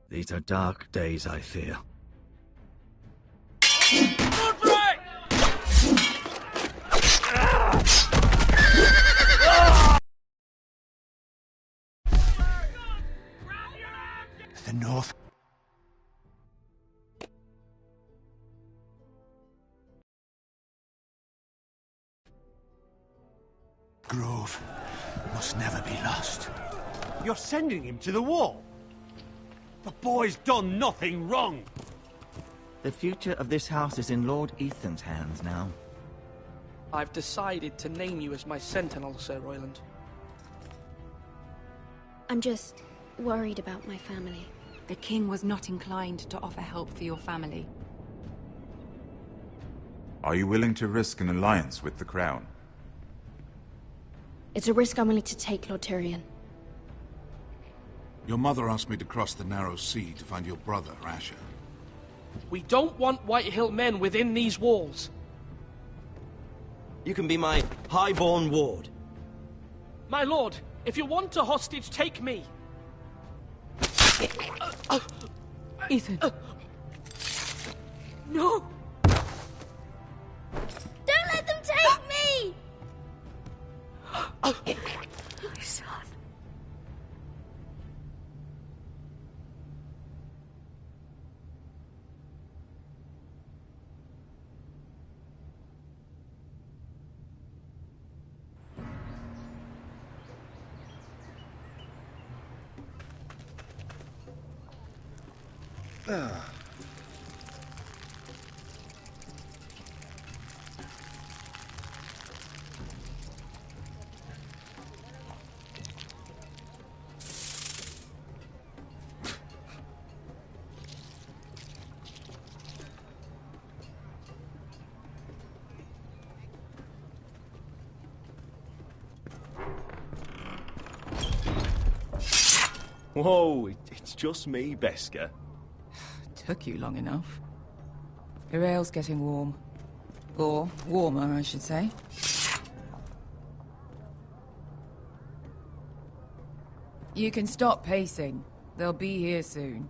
These are dark days, I fear. The north. Grove must never be lost. You're sending him to the wall? The boy's done nothing wrong. The future of this house is in Lord Ethan's hands now. I've decided to name you as my sentinel, Sir Royland. I'm just worried about my family. The king was not inclined to offer help for your family. Are you willing to risk an alliance with the crown? It's a risk I'm willing to take, Lord Tyrion. Your mother asked me to cross the narrow sea to find your brother, Asher. We don't want Whitehill men within these walls. You can be my highborn ward. My lord, if you want a hostage, take me. Ethan. No! Don't let them take me! My son. Whoa, it's just me, Beskar. Took you long enough. Your ale's getting warm. Or warmer, I should say. You can stop pacing. They'll be here soon.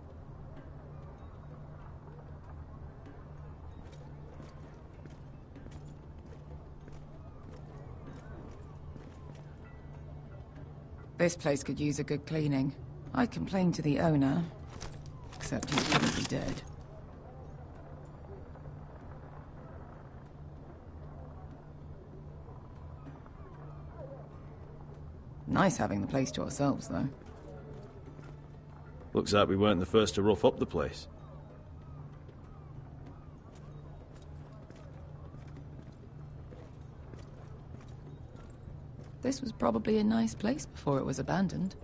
This place could use a good cleaning. I complained to the owner, except he wouldn't be dead. Nice having the place to ourselves, though. Looks like we weren't the first to rough up the place. This was probably a nice place before it was abandoned.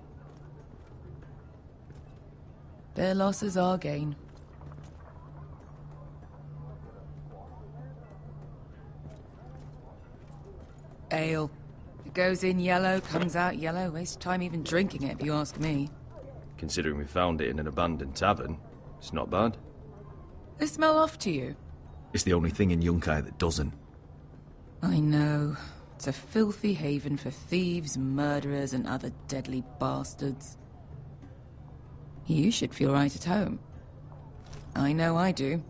Their loss is our gain. Ale. It goes in yellow, comes out yellow. Waste time even drinking it, if you ask me. Considering we found it in an abandoned tavern, it's not bad. They smell off to you? It's the only thing in Yunkai that doesn't. I know. It's a filthy haven for thieves, murderers, and other deadly bastards. You should feel right at home. I know I do.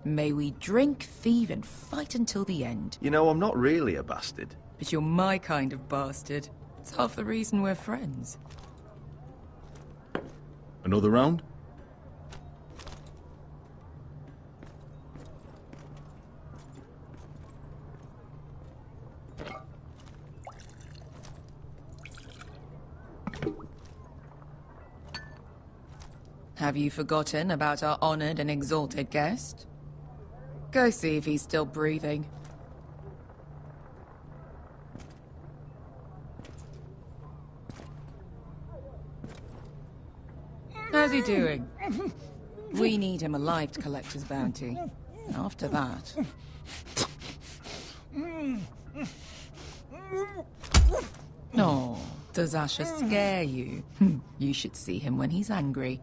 May we drink, thieve, and fight until the end. You know, I'm not really a bastard. But you're my kind of bastard. It's half the reason we're friends. Another round? Have you forgotten about our honored and exalted guest? Go see if he's still breathing. How's he doing? We need him alive to collect his bounty. After that... Oh, does Asher scare you? You should see him when he's angry.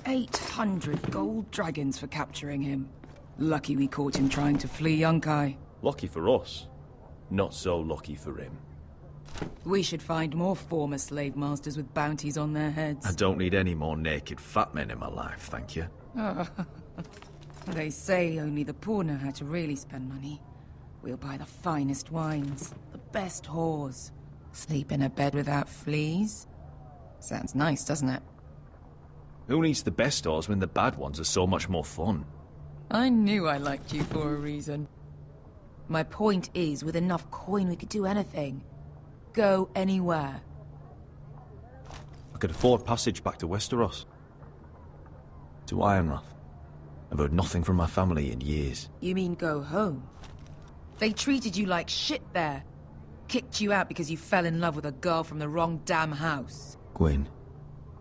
800 gold dragons for capturing him. Lucky we caught him trying to flee Yunkai. Lucky for us. Not so lucky for him. We should find more former slave masters with bounties on their heads. I don't need any more naked fat men in my life, thank you. They say only the poor know how to really spend money. We'll buy the finest wines, the best whores, sleep in a bed without fleas. Sounds nice, doesn't it? Who needs the best whores when the bad ones are so much more fun? I knew I liked you for a reason. My point is, with enough coin we could do anything. Go anywhere. I could afford passage back to Westeros. To Ironrath. I've heard nothing from my family in years. You mean go home? They treated you like shit there. Kicked you out because you fell in love with a girl from the wrong damn house. Gwyn.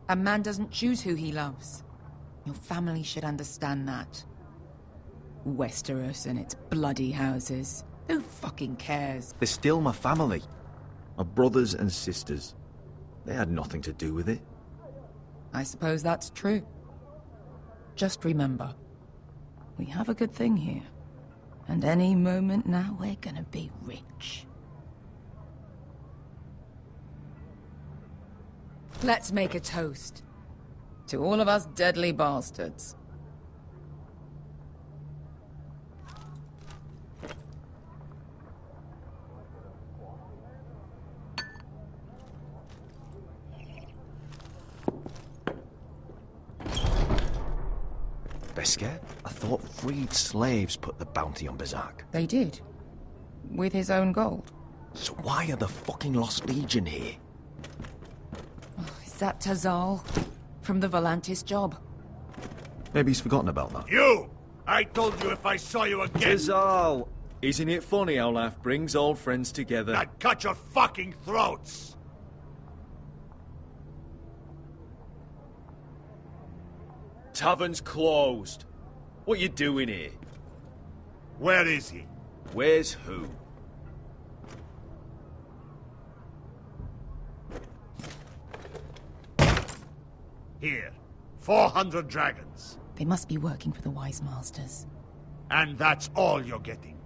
A man doesn't choose who he loves. Your family should understand that. Westeros and its bloody houses. Who fucking cares? They're still my family. My brothers and sisters. They had nothing to do with it. I suppose that's true. Just remember, we have a good thing here. And any moment now, we're gonna be rich. Let's make a toast. To all of us deadly bastards. Beskar? I thought freed slaves put the bounty on Berserk. They did. With his own gold. So why are the fucking Lost Legion here? Is that Tazal? From the Volantis job? Maybe he's forgotten about that. You! I told you if I saw you again... Tazal! Isn't it funny how life brings old friends together? I'd cut your fucking throats! Tavern's closed. What you doing here? Where is he? Where's who? Here. 400 dragons. They must be working for the Wise Masters. And that's all you're getting.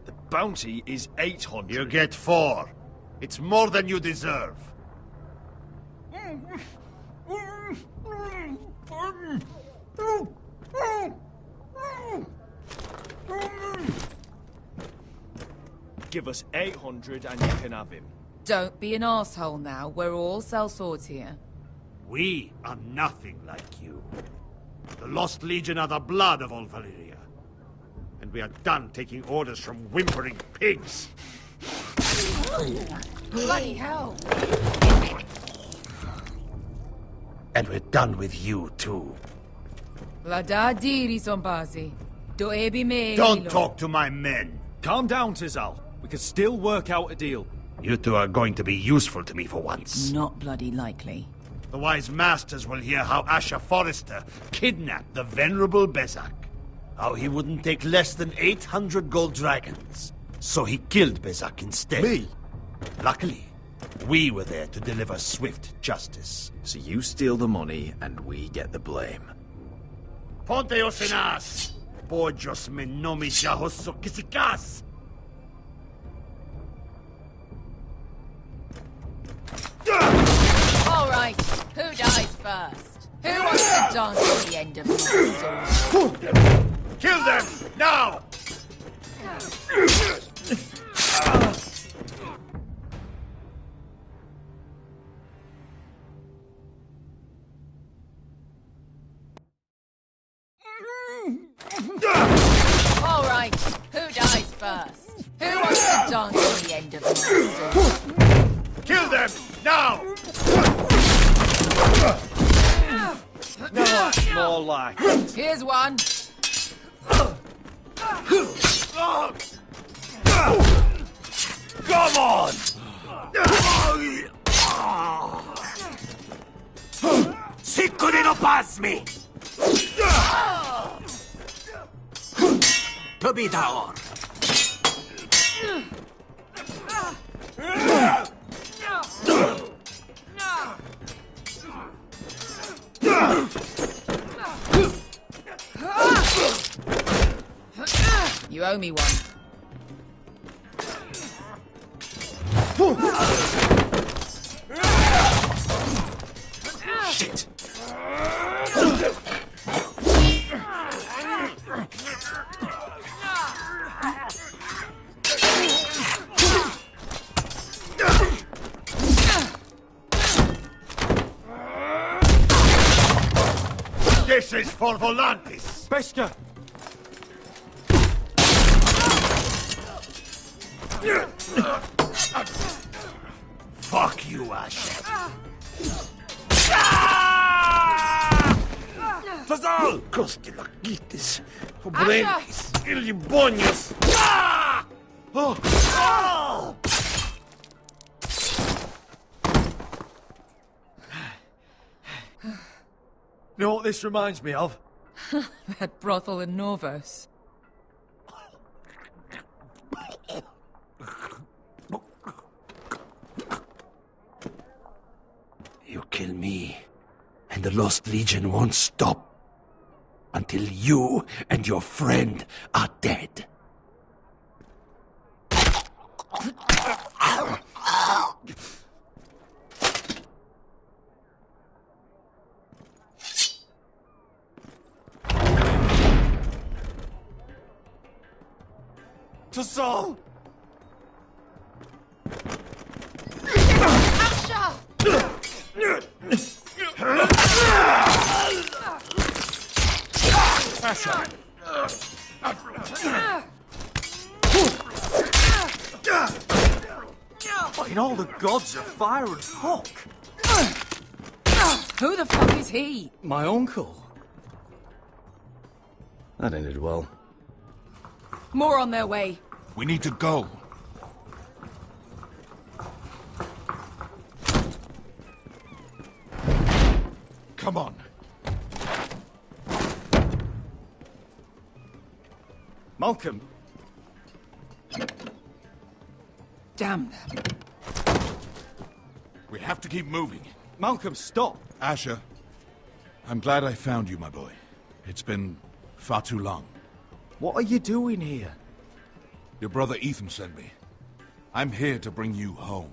The bounty is 800. You get 4. It's more than you deserve. Give us 800 and you can have him. Don't be an asshole now. We're all sellswords here. We are nothing like you. The Lost Legion are the blood of all Valyria. And we are done taking orders from whimpering pigs. Bloody hell! And we're done with you, too. Don't talk to my men. Calm down, Tazal. We can still work out a deal. You two are going to be useful to me for once. Not bloody likely. The Wise Masters will hear how Asher Forrester kidnapped the venerable Bezak. How he wouldn't take less than 800 gold dragons. So he killed Bezak instead. Me? Luckily, we were there to deliver swift justice. So you steal the money and we get the blame. Ponte Osinas! Pojos me nomi jahoso kisikas! All right, who dies first? Who wants to dance at the end of my sword? Kill them, now! All right, who dies first? Who wants to dance at the end of my sword? Kill them, now! No, more like. Here's one. Come on! Sicko di non pass me! Tobitaor! You owe me one. This is for Volantis! Bester! Fuck you, Ash. Fazal! Costi la gitis. Obrendis. Ili bonios. Oh! You know what this reminds me of? That brothel in Norvos. You kill me, and the Lost Legion won't stop until you and your friend are dead. Tassal! Asher! Fucking all the gods are fire and fuck! Who the fuck is he? My uncle. That ended well. More on their way. We need to go. Come on. Malcolm! Damn them. We have to keep moving. Malcolm, stop! Asher, I'm glad I found you, my boy. It's been far too long. What are you doing here? Your brother Ethan sent me. I'm here to bring you home.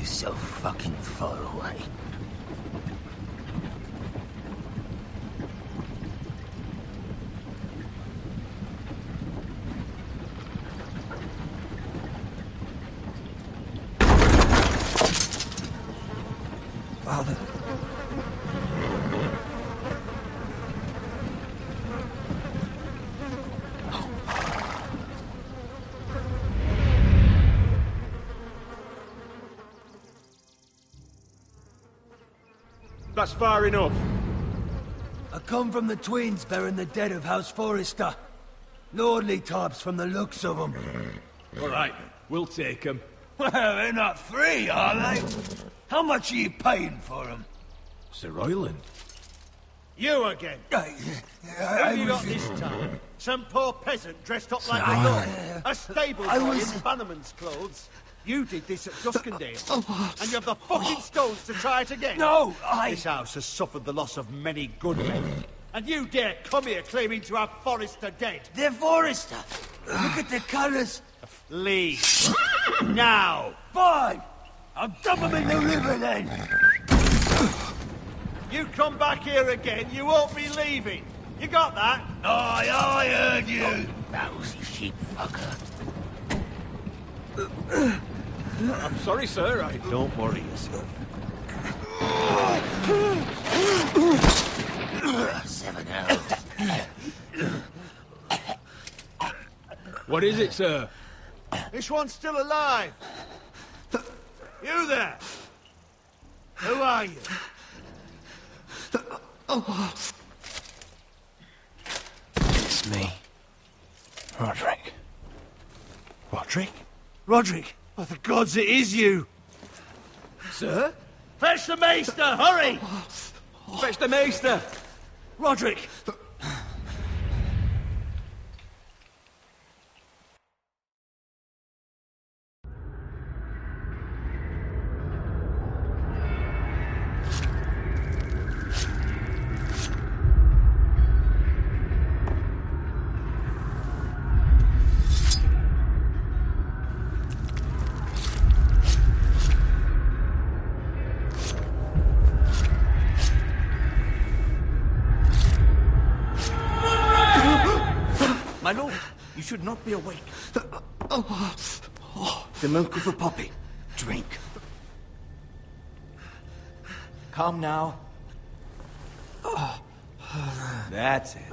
So fucking far away. father. That's far enough. I come from the twins bearing the dead of House Forrester. Lordly types from the looks of them. All right, we'll take them. Well, they're not free, are they? How much are you paying for them? Sir Royland. You again. Who have you got this time? Some poor peasant dressed up like a dog. A stable boy in Bannerman's clothes. You did this at Duskendale. And you have the fucking stones to try it again. No, This house has suffered the loss of many good men. And you dare come here claiming to have Forrester dead. They're Forrester. Look at the colours. Leave. Now. Fine. I'll dump them in the river then. You come back here again, you won't be leaving. You got that? Aye, I heard you. Lousy sheep fucker. I'm sorry, sir. Don't worry yourself. 7 hours. What is it, sir? This one's still alive. You there. Who are you? It's me. Roderick. Roderick? Roderick? Oh, the gods, it is you. Sir? Fetch the maester, hurry! Fetch the maester! Roderick! My lord, you should not be awake. The milk of a poppy. Drink. Calm now. That's it.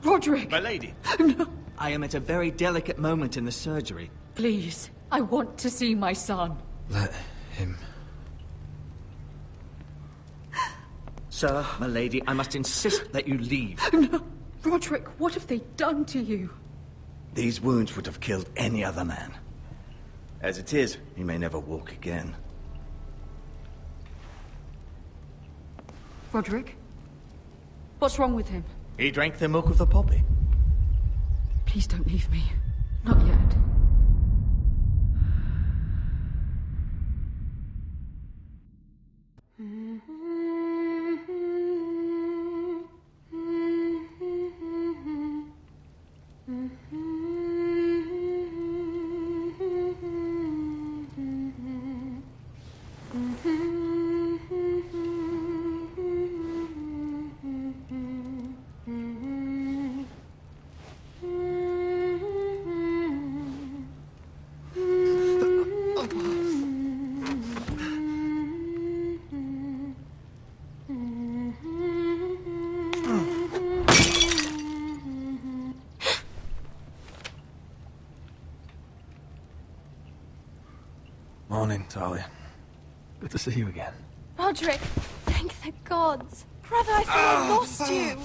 Roderick! My lady. No. I am at a very delicate moment in the surgery. Please, I want to see my son. Let him. Sir, my lady, I must insist that you leave. No. Roderick, what have they done to you? These wounds would have killed any other man. As it is, he may never walk again. Roderick? What's wrong with him? He drank the milk of the poppy. Please don't leave me. Not yet. Morning, Talia. Good to see you again. Roderick, thank the gods. Brother, I thought I lost you.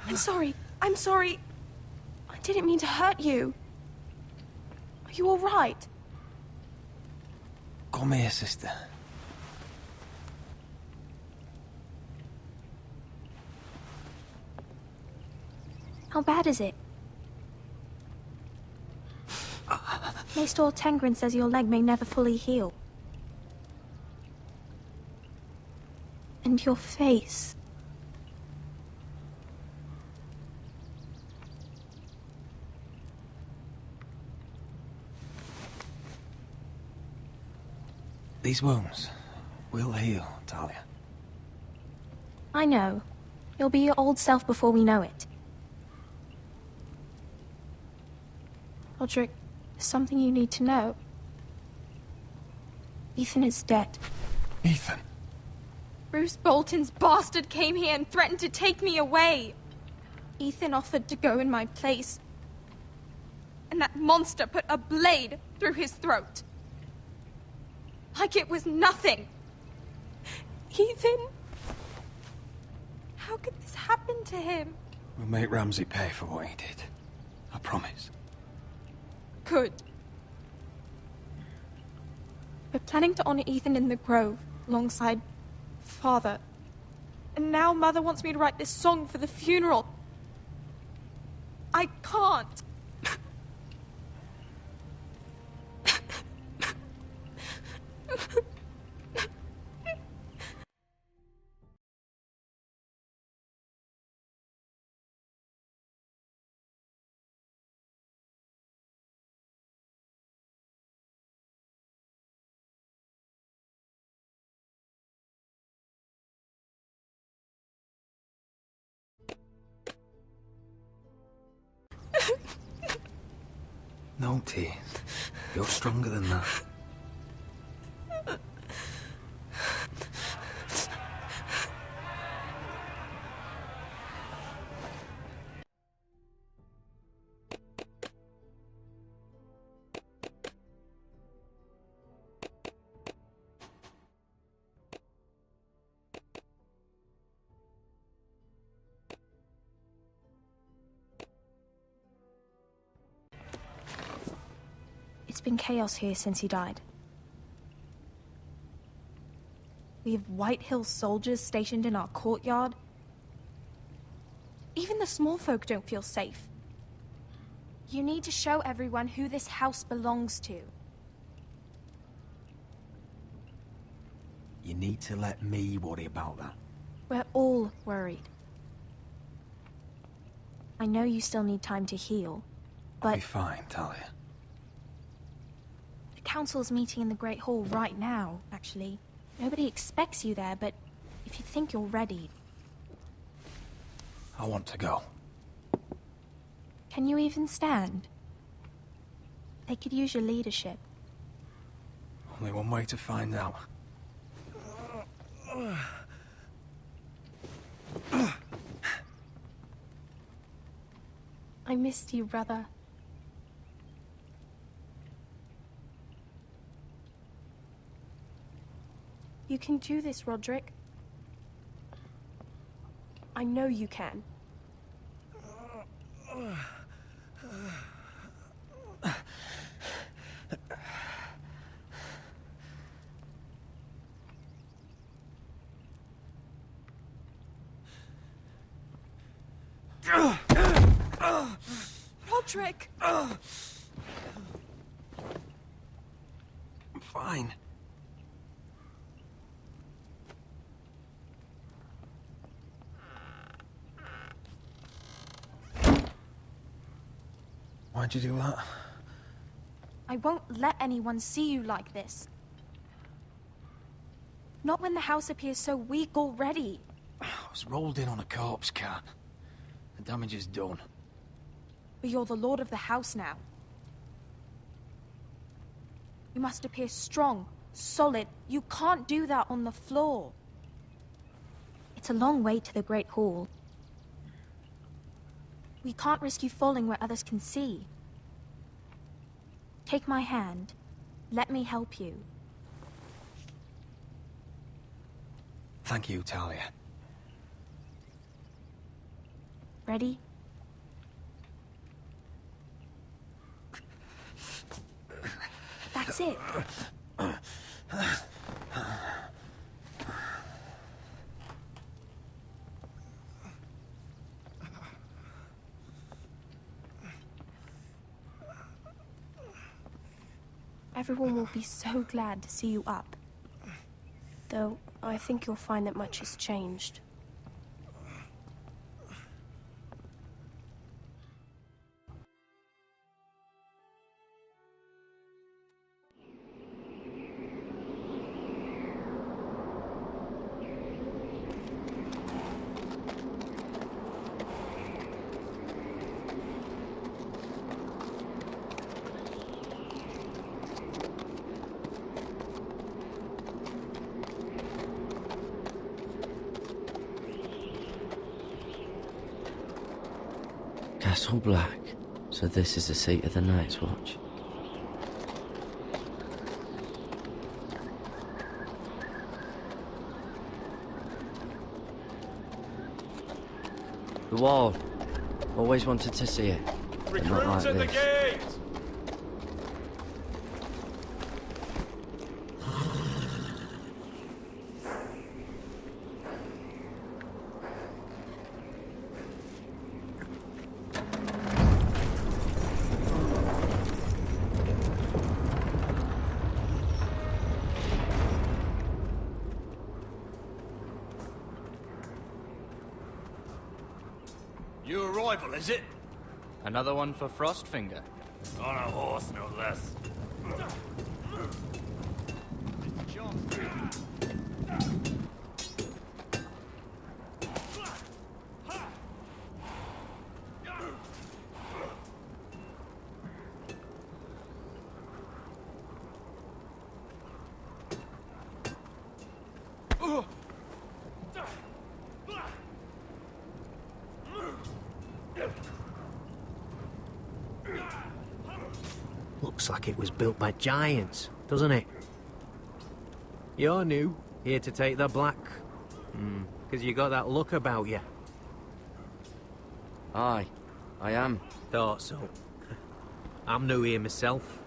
I'm sorry. I didn't mean to hurt you. Are you all right? Come here, sister. How bad is it? Maester Tengrin says your leg may never fully heal. And your face. These wounds will heal, Talia. I know. You'll be your old self before we know it. Roderick, there's something you need to know. Ethan is dead. Ethan? Bruce Bolton's bastard came here and threatened to take me away. Ethan offered to go in my place. And that monster put a blade through his throat. Like it was nothing. Ethan... How could this happen to him? We'll make Ramsey pay for what he did. I promise. Good. We're planning to honor Ethan in the Grove, alongside Father. And now Mother wants me to write this song for the funeral. I can't. No, T. You're stronger than that. It's been chaos here since he died. We have White Hill soldiers stationed in our courtyard. Even the small folk don't feel safe. You need to show everyone who this house belongs to. You need to let me worry about that. We're all worried. I know you still need time to heal, but... I'll be fine, Talia. The council's meeting in the Great Hall right now, actually. Nobody expects you there, but if you think you're ready... I want to go. Can you even stand? They could use your leadership. Only one way to find out. I missed you, brother. You can do this, Roderick. I know you can. Roderick! I'm fine. Why'd you do that? I won't let anyone see you like this. Not when the house appears so weak already. I was rolled in on a corpse cart. The damage is done. But you're the lord of the house now. You must appear strong, solid. You can't do that on the floor. It's a long way to the Great Hall. We can't risk you falling where others can see. Take my hand. Let me help you. Thank you, Talia. Ready? That's it. Everyone will be so glad to see you up. Though, I think you'll find that much has changed. Castle Black. So this is the seat of the Night's Watch. The wall. Always wanted to see it. But not like Recruits at the this. gate! New arrival, is it? Another one for Frostfinger. On a horse, no less. Looks like it was built by giants, doesn't it? You're new, here to take the black. Because you got that look about you. Aye, I am. Thought so. I'm new here myself.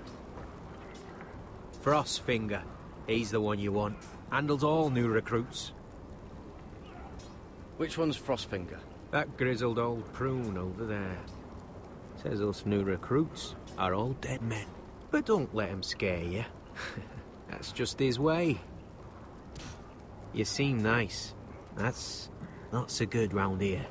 Frostfinger, he's the one you want. Handles all new recruits. Which one's Frostfinger? That grizzled old prune over there. Says us new recruits are all dead men. But don't let him scare you. That's just his way. You seem nice. That's not so good round here.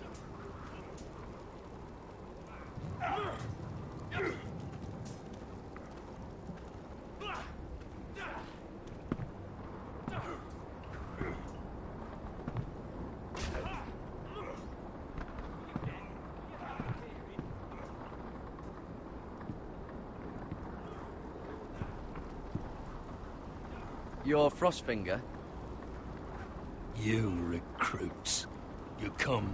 You're Frostfinger? You recruits. You come,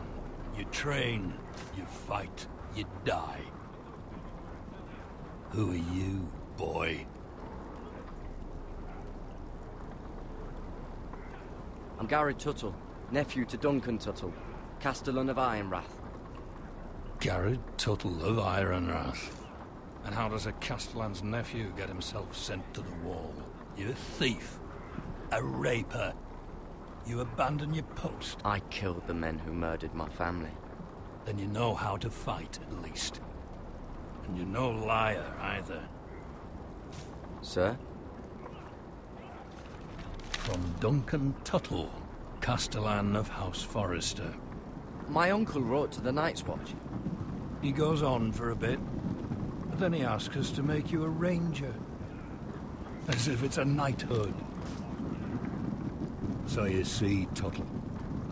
you train, you fight, you die. Who are you, boy? I'm Garrett Tuttle, nephew to Duncan Tuttle, Castellan of Ironrath. Garrett Tuttle of Ironrath. And how does a Castellan's nephew get himself sent to the wall? You a thief. A raper. You abandon your post. I killed the men who murdered my family. Then you know how to fight, at least. And you're no liar, either. Sir? From Duncan Tuttle, Castellan of House Forrester. My uncle wrote to the Night's Watch. He goes on for a bit, but then he asks us to make you a ranger. As if it's a knighthood. So you see, Tuttle,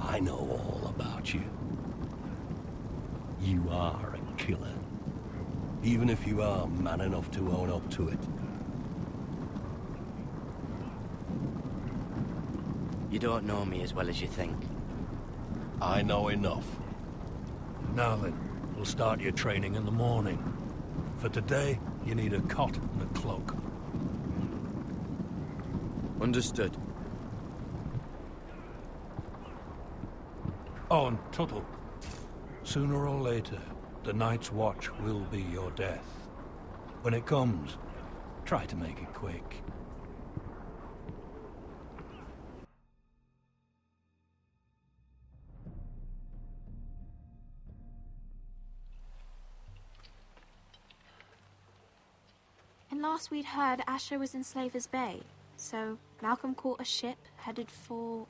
I know all about you. You are a killer. Even if you are man enough to own up to it. You don't know me as well as you think. I know enough. Now then, we'll start your training in the morning. For today, you need a cot and a cloak. Understood. Oh, and Tuttle. Sooner or later, the Night's Watch will be your death. When it comes, try to make it quick. And last we'd heard, Asher was in Slaver's Bay. So Malcolm caught a ship headed for...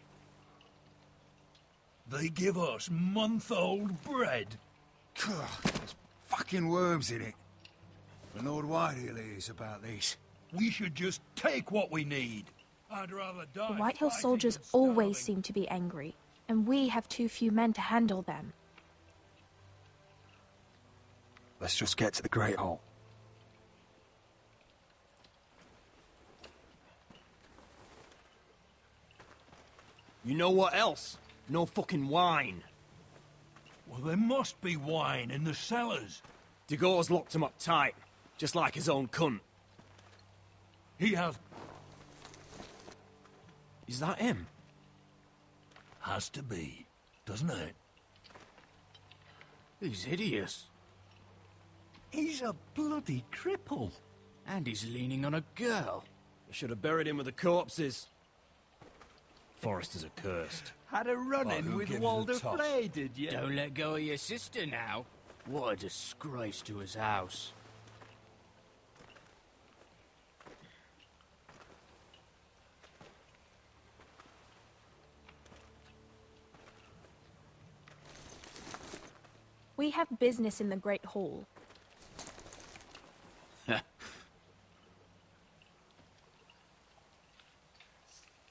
They give us month-old bread. There's fucking worms in it. And Lord Whitehill is about this. We should just take what we need. I'd rather die. The Whitehill soldiers always seem to be angry, and we have too few men to handle them. Let's just get to the Great Hall. You know what else? No fucking wine. Well, there must be wine in the cellars. De Gore's locked him up tight, just like his own cunt. He has... Is that him? Has to be, doesn't it? He's hideous. He's a bloody cripple. And he's leaning on a girl. You should have buried him with the corpses. Foresters are cursed. Had a run-in with Walder Frey, did you? Don't let go of your sister now. What a disgrace to his house. We have business in the Great Hall.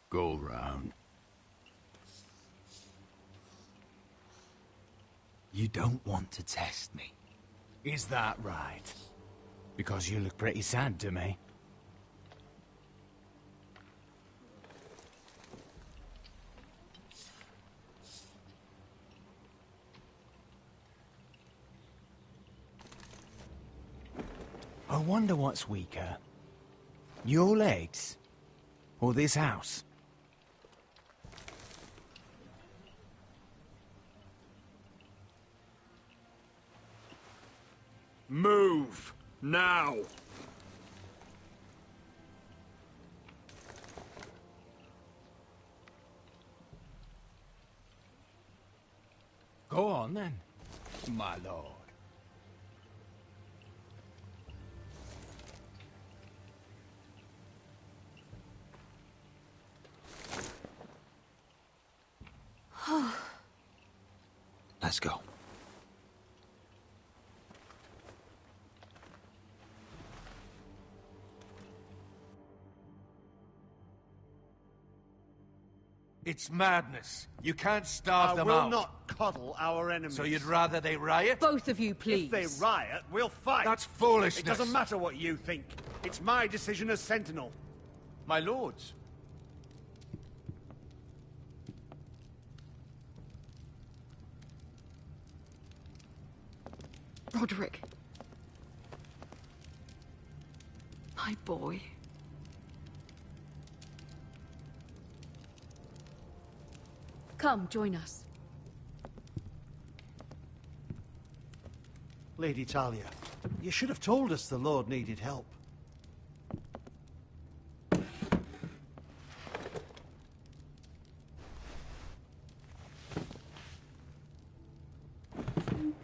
Go round. You don't want to test me. Is that right? Because you look pretty sad to me. I wonder what's weaker. Your legs? Or this house? Move! Now! Go on then, my lord. Let's go. It's madness. You can't starve them out. I will not coddle our enemies. So you'd rather they riot? Both of you, please. If they riot, we'll fight. That's foolishness. It doesn't matter what you think. It's my decision as Sentinel. My lords. Roderick. My boy. Come, join us. Lady Talia, you should have told us the Lord needed help.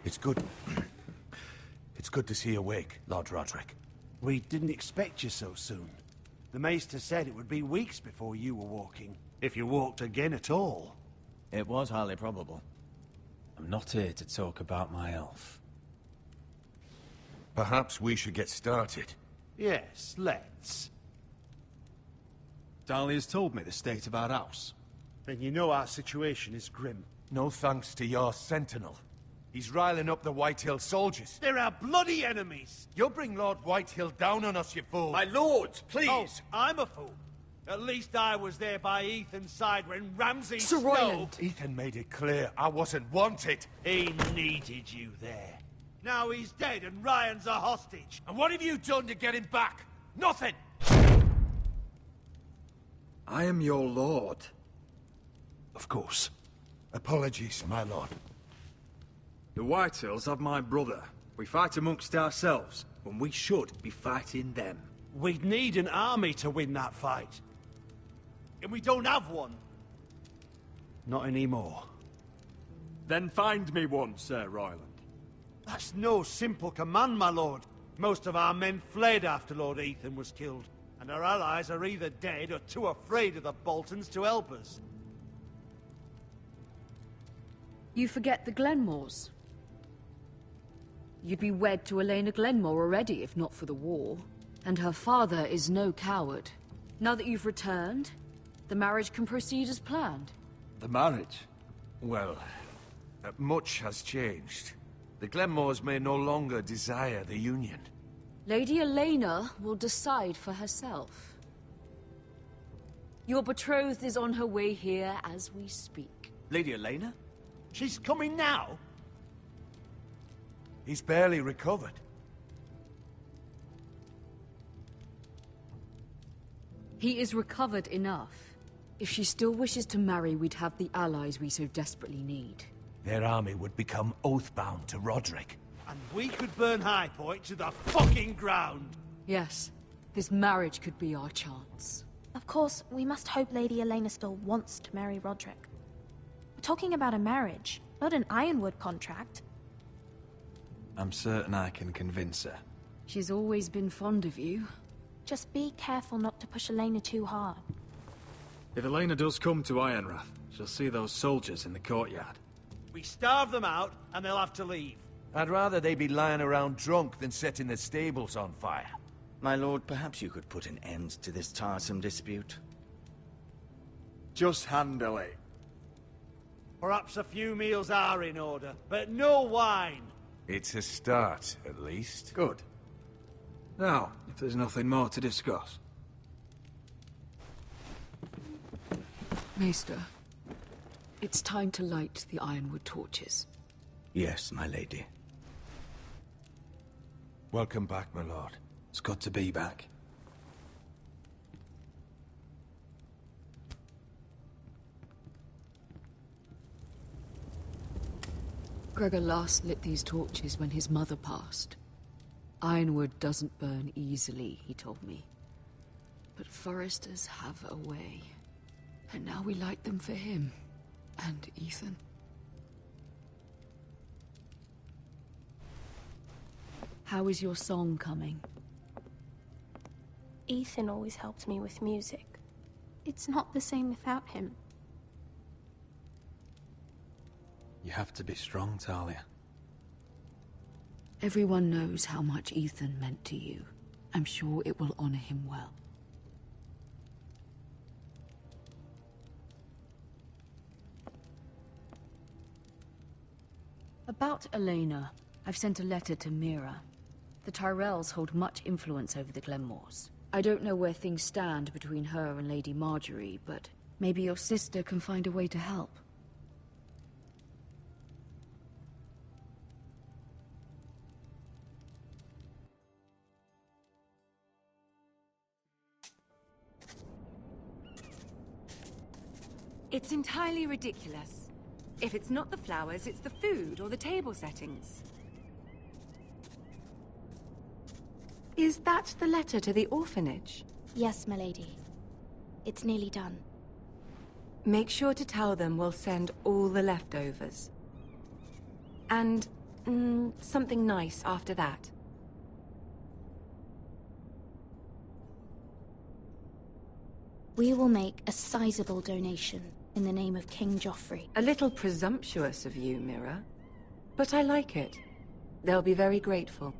It's good. It's good to see you awake, Lord Roderick. We didn't expect you so soon. The Maester said it would be weeks before you were walking, if you walked again at all. It was highly probable. I'm not here to talk about my elf. Perhaps we should get started. Yes, let's. Dahlia's told me the state of our house. Then you know our situation is grim. No thanks to your sentinel. He's riling up the Whitehill soldiers. They're our bloody enemies! You'll bring Lord Whitehill down on us, you fool! My lords, please! Oh, I'm a fool. At least I was there by Ethan's side when Ramsay Sir Royland! Ethan made it clear I wasn't wanted. He needed you there. Now he's dead and Ryan's a hostage. And what have you done to get him back? Nothing! I am your lord. Of course. Apologies, my lord. The Whitehills have my brother. We fight amongst ourselves, when we should be fighting them. We'd need an army to win that fight. And we don't have one. Not anymore. Then find me one, Sir Royland. That's no simple command, my lord. Most of our men fled after Lord Ethan was killed, and our allies are either dead or too afraid of the Boltons to help us. You forget the Glenmores. You'd be wed to Elena Glenmore already, if not for the war. And her father is no coward. Now that you've returned, the marriage can proceed as planned. The marriage? Well, much has changed. The Glenmores may no longer desire the union. Lady Elena will decide for herself. Your betrothed is on her way here as we speak. Lady Elena? She's coming now? He's barely recovered. He is recovered enough. If she still wishes to marry, we'd have the allies we so desperately need. Their army would become oathbound to Roderick. And we could burn High Point to the fucking ground. Yes, this marriage could be our chance. Of course, we must hope Lady Elena still wants to marry Roderick. We're talking about a marriage, not an Ironwood contract. I'm certain I can convince her. She's always been fond of you. Just be careful not to push Elena too hard. If Elena does come to Ironrath, she'll see those soldiers in the courtyard. We starve them out, and they'll have to leave. I'd rather they be lying around drunk than setting the stables on fire. My lord, perhaps you could put an end to this tiresome dispute. Just handle it. Perhaps a few meals are in order, but no wine. It's a start, at least. Good. Now, if there's nothing more to discuss. Maester, it's time to light the Ironwood torches. Yes, my lady. Welcome back, my lord. It's good to be back. Gregor last lit these torches when his mother passed. Ironwood doesn't burn easily, he told me. But foresters have a way. And now we light them for him. And Ethan. How is your song coming? Ethan always helped me with music. It's not the same without him. You have to be strong, Talia. Everyone knows how much Ethan meant to you. I'm sure it will honor him well. About Elena, I've sent a letter to Mira. The Tyrells hold much influence over the Glenmores. I don't know where things stand between her and Lady Marjorie, but maybe your sister can find a way to help. It's entirely ridiculous. If it's not the flowers, it's the food or the table settings. Is that the letter to the orphanage? Yes, my lady. It's nearly done. Make sure to tell them we'll send all the leftovers. And, something nice after that. We will make a sizable donation in the name of King Joffrey. A little presumptuous of you, Mira. But I like it. They'll be very grateful.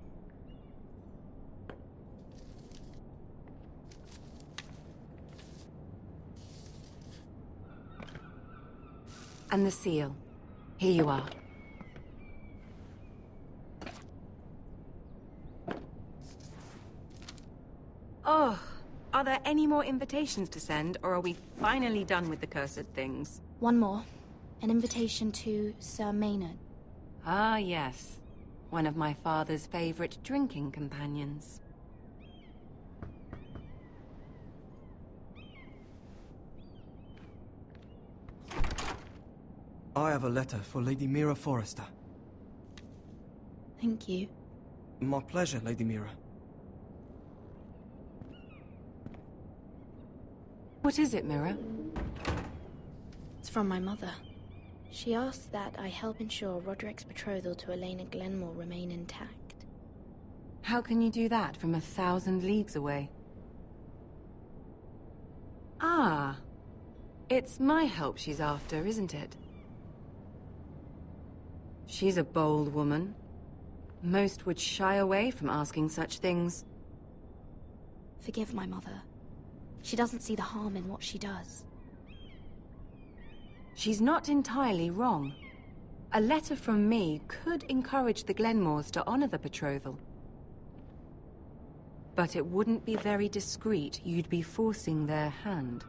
And the seal. Here you are. Oh, are there any more invitations to send, or are we finally done with the cursed things? One more. An invitation to Sir Maynard. Ah, yes. One of my father's favorite drinking companions. I have a letter for Lady Mira Forrester. Thank you. My pleasure, Lady Mira. What is it, Mira? It's from my mother. She asks that I help ensure Roderick's betrothal to Elena Glenmore remain intact. How can you do that from 1,000 leagues away? Ah. It's my help she's after, isn't it? She's a bold woman. Most would shy away from asking such things. Forgive my mother. She doesn't see the harm in what she does. She's not entirely wrong. A letter from me could encourage the Glenmores to honor the betrothal. But it wouldn't be very discreet. You'd be forcing their hand.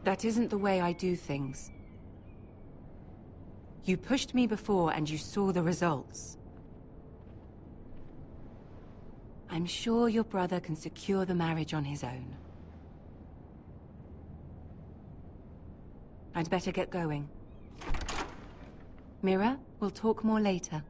That isn't the way I do things. You pushed me before and you saw the results. I'm sure your brother can secure the marriage on his own. I'd better get going. Mira, we'll talk more later.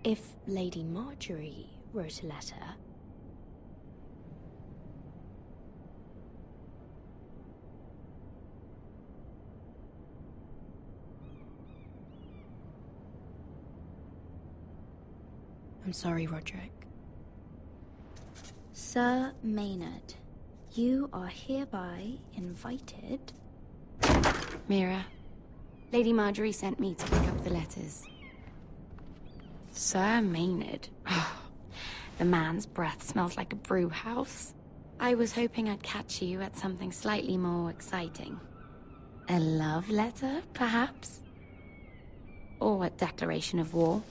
If Lady Marjorie wrote a letter... I'm sorry, Roderick. Sir Maynard, you are hereby invited... Mira, Lady Marjorie sent me to pick up the letters. Sir Maynard? The man's breath smells like a brew house. I was hoping I'd catch you at something slightly more exciting. A love letter, perhaps? Or a declaration of war?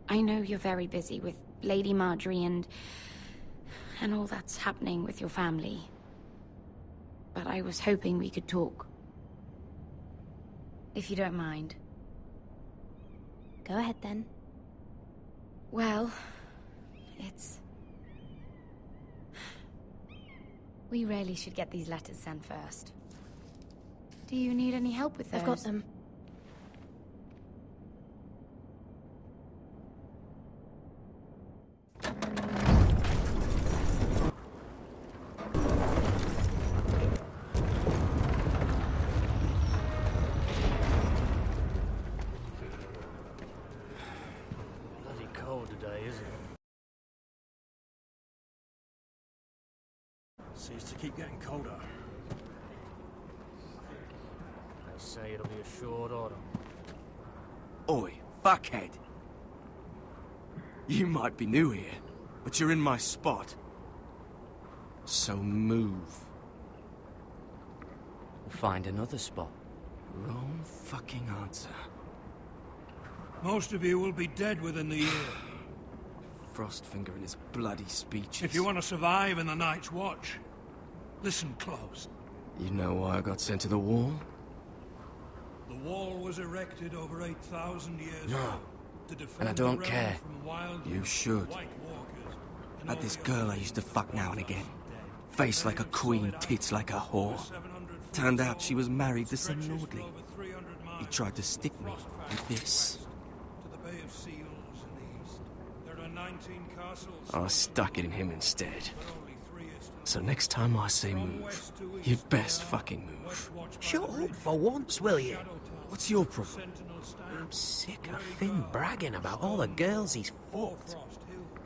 I know you're very busy with Lady Marjorie and all that's happening with your family. But I was hoping we could talk. If you don't mind. Go ahead, then. Well, it's... We really should get these letters sent first. Do you need any help with those? I've got them. Seems to keep getting colder. They say it'll be a short autumn. Oi, fuckhead. You might be new here, but you're in my spot. So move. We'll find another spot. Wrong fucking answer. Most of you will be dead within the year. Frostfinger and his bloody speeches. If you want to survive in the Night's Watch, listen close. You know why I got sent to the wall? The wall was erected over 8,000 years ago to defend And I don't the realm care. from wild You should. White Walkers and Had this all girl I used to fuck now and again. Face like a queen, tits like a whore. Turned out she was married to some lordly. He tried to stick me with this. to the Bay of Seals in the east. There are 19 castles. I stuck it in him instead. but only 3 is to So next time I say move, you'd best fucking move. Shut up for once, will you? What's your problem? I'm sick of Finn bragging about all the girls he's fucked.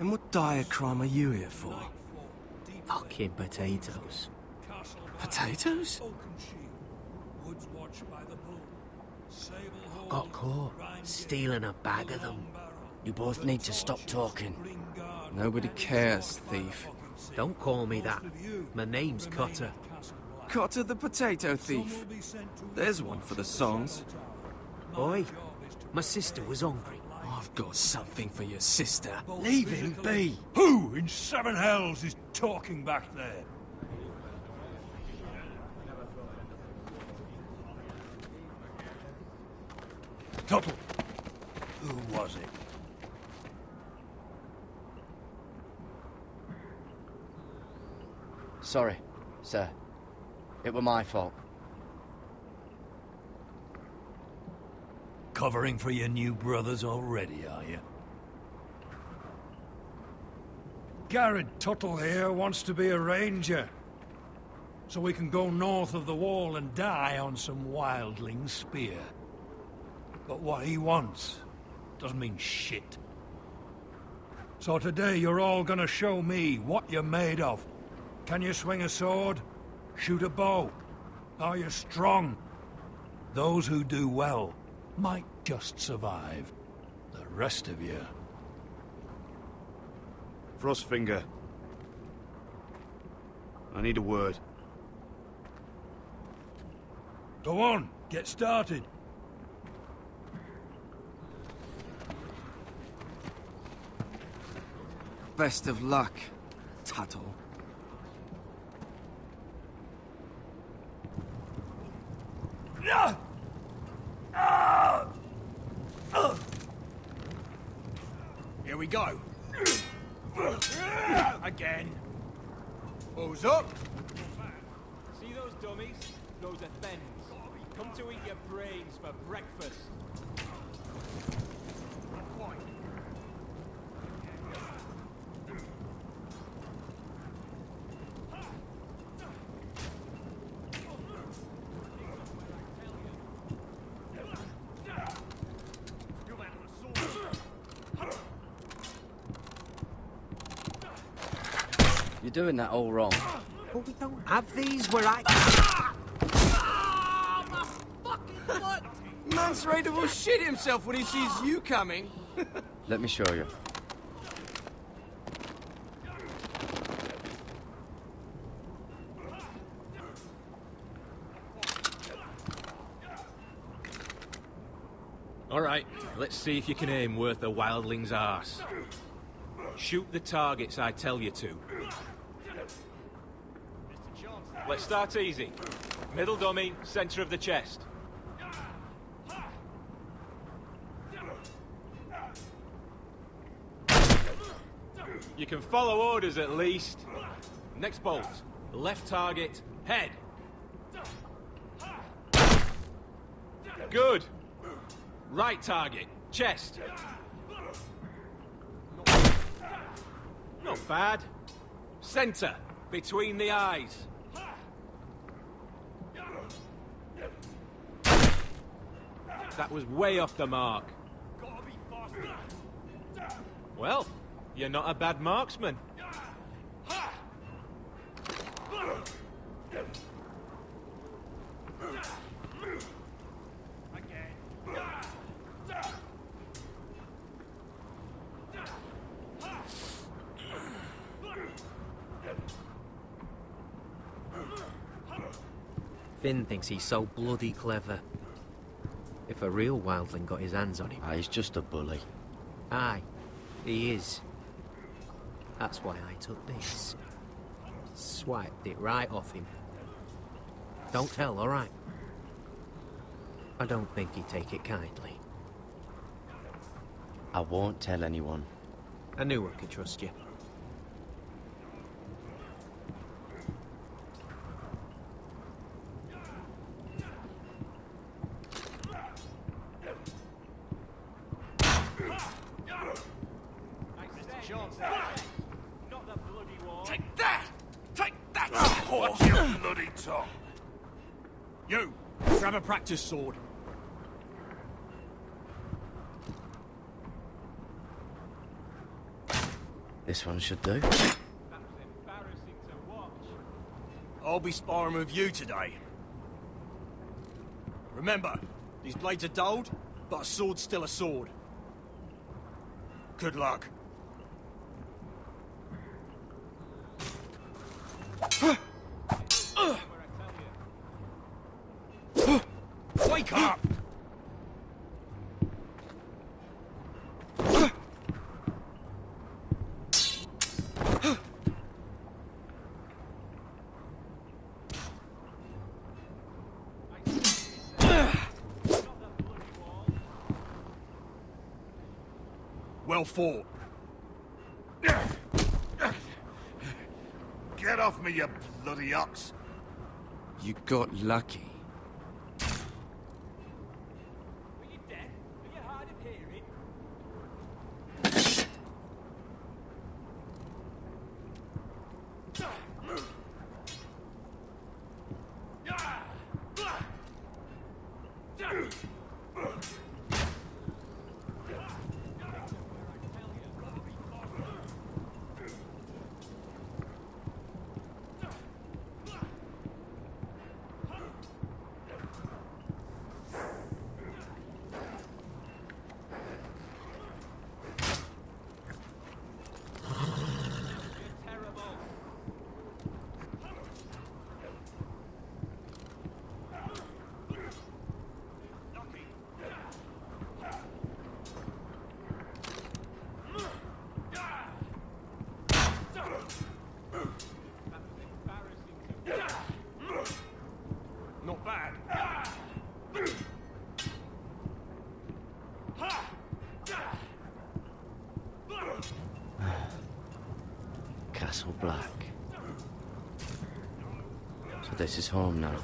And what dire crime are you here for? Fucking potatoes. Potatoes? Got caught stealing a bag of them. You both need to stop talking. Nobody cares, thief. Don't call me that. My name's Cutter. Cotter the potato thief. There's one for the songs. Oi, my sister was hungry. I've got something for your sister. Leave him be. Who in 7 hells is talking back there? Tuttle. Who was it? Sorry, sir. It were my fault. Covering for your new brothers already, are you? Garrett Tuttle here wants to be a ranger. So we can go north of the wall and die on some wildling's spear. But what he wants doesn't mean shit. So today you're all gonna show me what you're made of. Can you swing a sword? Shoot a bow? Are you strong? Those who do well might just survive. The rest of you... Frostfinger. I need a word. Go on, get started. Best of luck, Tuttle. Here we go. Again. Who's up? See those dummies? Those are thens. Come to eat your brains for breakfast. You're doing that all wrong. But we don't have these where I... Man's ready to shit himself when he sees you coming. Let me show you. All right, let's see if you can aim worth a wildling's arse. Shoot the targets I tell you to. Let's start easy. Middle dummy, center of the chest. You can follow orders at least. Next bolt. Left target, head. Good. Right target, chest. Not bad. Center, between the eyes. That was way off the mark. Well, you're not a bad marksman. Finn thinks he's so bloody clever. If a real wildling got his hands on him... He's just a bully. Aye, he is. That's why I took this. Swiped it right off him. Don't tell, all right? I don't think he'd take it kindly. I won't tell anyone. I knew I could trust you. Take that! Take that! Watch your bloody tongue! You, grab a practice sword. This one should do. I'll be sparring with you today. Remember, these blades are dulled, but a sword's still a sword. Good luck. Wake up! Well fought. Get off me, you bloody ox! You got lucky. Total black. So this is home now.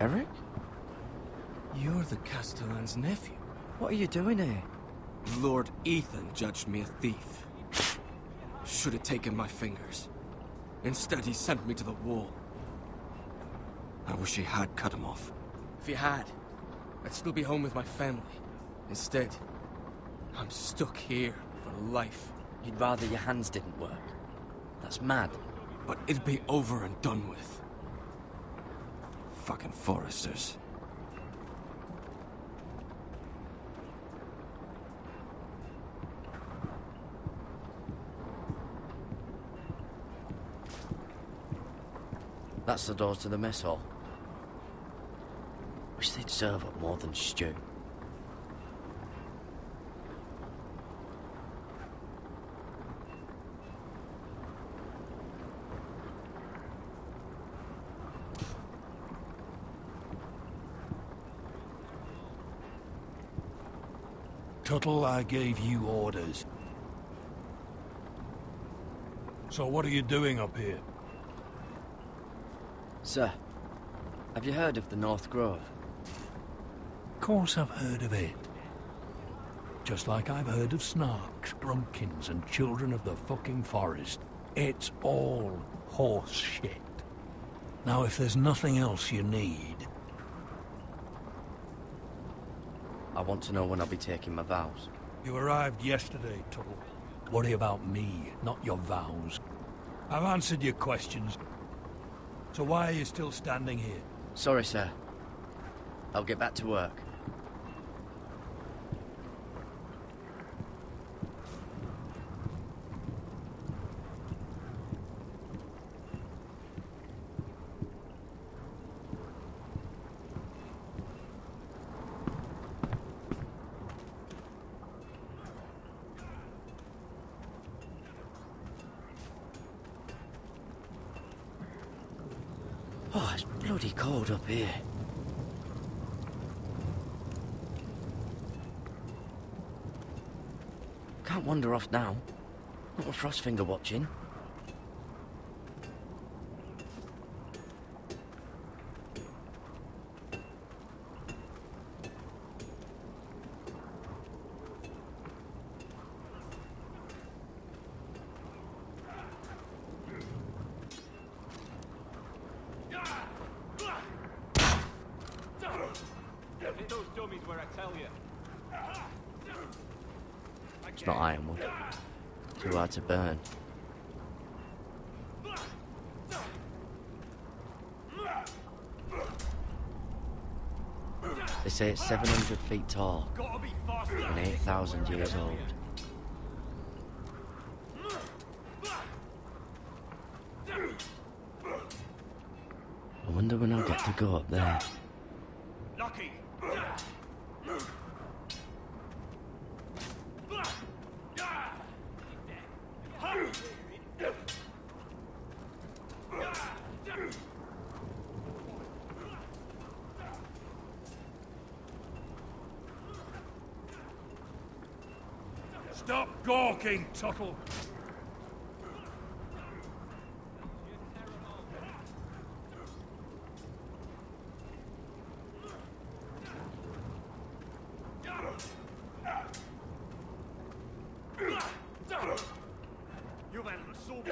Eric? You're the Castellan's nephew. What are you doing here? Lord Ethan judged me a thief. Should have taken my fingers. Instead, he sent me to the wall. I wish he had cut him off. If he had, I'd still be home with my family. Instead, I'm stuck here for life. You'd rather your hands didn't work? That's mad. But it'd be over and done with. Fucking foresters. That's the door to the mess hall. Wish they'd serve up more than stew. Tuttle, I gave you orders. So what are you doing up here? Sir, have you heard of the North Grove? Of course I've heard of it. Just like I've heard of snarks, grumpkins, and children of the fucking forest. It's all horse shit. Now, if there's nothing else you need... I want to know when I'll be taking my vows. You arrived yesterday, Tuttle. Worry about me, not your vows. I've answered your questions. So why are you still standing here? Sorry, sir. I'll get back to work. Oh, it's bloody cold up here. Can't wander off now. Not with Frostfinger watching. Hit those dummies where I tell you. It's not ironwood. Too hard to burn. They say it's 700 feet tall and 8,000 years old. I wonder when I'll get to go up there. Lucky. Stop gawking, Tuttle! You've had an assault.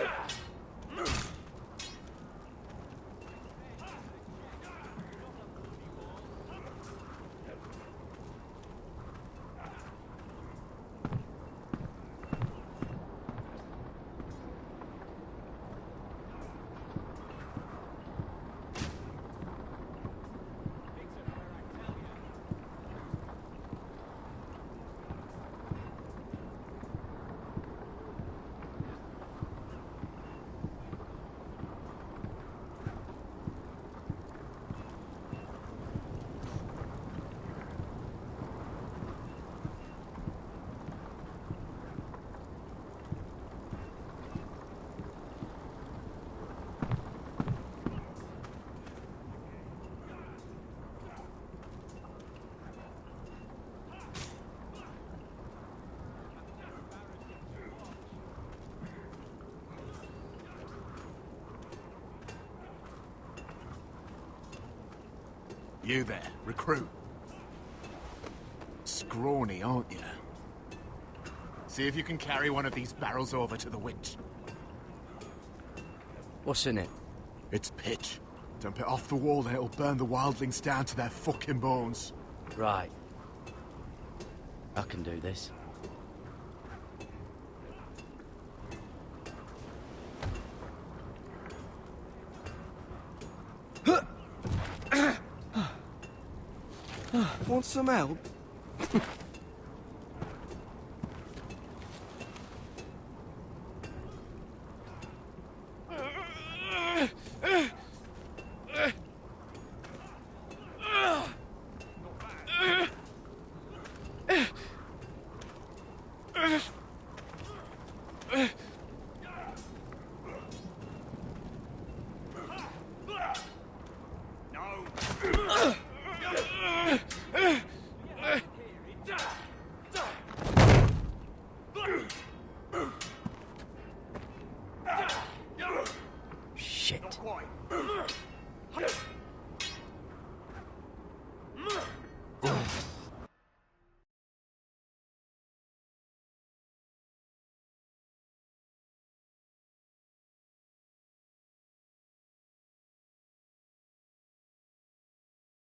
You there, recruit. Scrawny, aren't you? See if you can carry one of these barrels over to the winch. What's in it? It's pitch. Dump it off the wall and it'll burn the wildlings down to their fucking bones. Right. I can do this. Want some help? Shit.